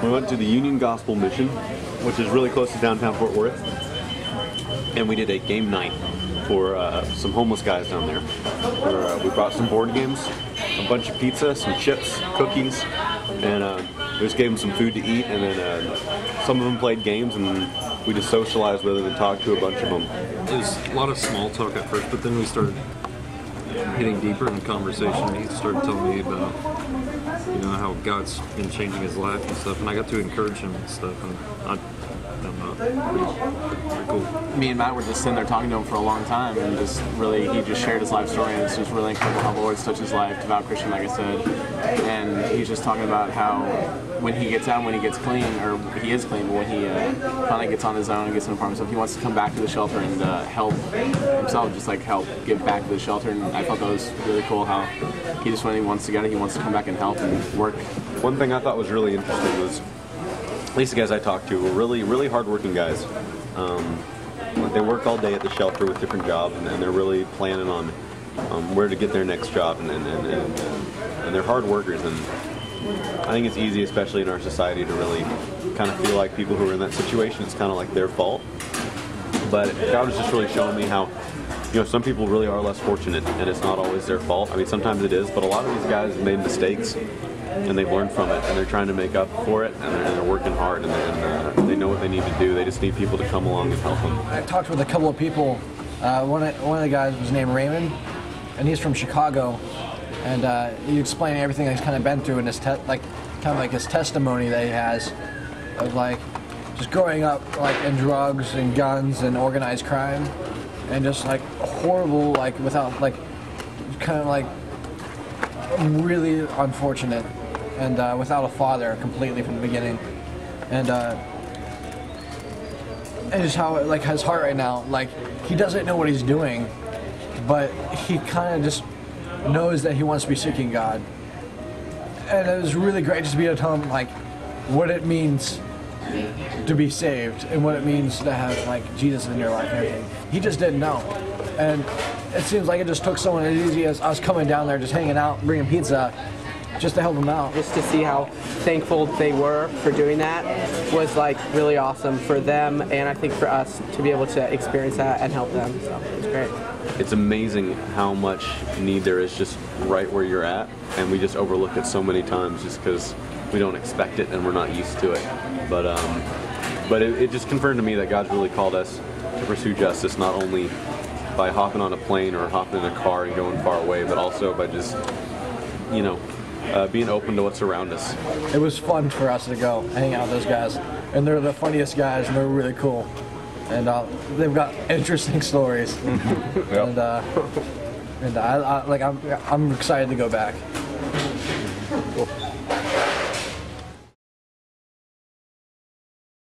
We went to the Union Gospel Mission, which is really close to downtown Fort Worth, and we did a game night for some homeless guys down there. Where, we brought some board games, a bunch of pizza, some chips, cookies, and we just gave them some food to eat, and then some of them played games, and we just socialized with them and talked to a bunch of them. It was a lot of small talk at first, but then we started getting deeper in the conversation. He started telling me about, how God's been changing his life and stuff, and I got to encourage him and stuff, and I don't know, pretty cool. Me and Matt were just sitting there talking to him for a long time, and he just shared his life story, and it's just really incredible how the Lord's touched his life, devout Christian, like I said, and he's just talking about how when he gets out, when he gets clean, or he is clean, but when he finally gets on his own and gets an apartment stuff, he wants to come back to the shelter and help himself, just like help give back to the shelter, and I thought that was really cool how he just, when he wants to get it, he wants to come back and help and work. One thing I thought was really interesting was, at least the guys I talked to were really, really hardworking guys. They work all day at the shelter with different jobs, and they're really planning on where to get their next job, and they're hard workers. And I think it's easy, especially in our society, to really kind of feel like people who are in that situation, it's kind of like their fault. But God was just really showing me how, some people really are less fortunate, and it's not always their fault. I mean, sometimes it is, but a lot of these guys have made mistakes, and they've learned from it, and they're trying to make up for it, and they're working hard, and they know what they need to do. They just need people to come along and help them. I talked with a couple of people. One of the guys was named Raymond, and he's from Chicago, and he explained everything he's kind of been through in his his testimony that he has of just growing up in drugs and guns and organized crime, and just horrible without kind of really unfortunate, and without a father completely from the beginning, and just how his heart right now, he doesn't know what he's doing, but he kind of just knows that he wants to be seeking God, and it was really great just to be able to tell him what it means to be saved and what it means to have Jesus in your life and everything. He just didn't know, and it seems like it just took someone as easy as us coming down there, just hanging out, bringing pizza, just to help them out. Just to see how thankful they were for doing that was really awesome for them, and I think for us to be able to experience that and help them. So it was great. It's amazing how much need there is just right where you're at, and we just overlook it so many times just because we don't expect it and we're not used to it. But it just confirmed to me that God's really called us to pursue justice, not only by hopping on a plane or hopping in a car and going far away, but also by just, being open to what's around us. It was fun for us to go hang out with those guys, and they're the funniest guys, and they're really cool, and they've got interesting stories, and I'm excited to go back. Cool.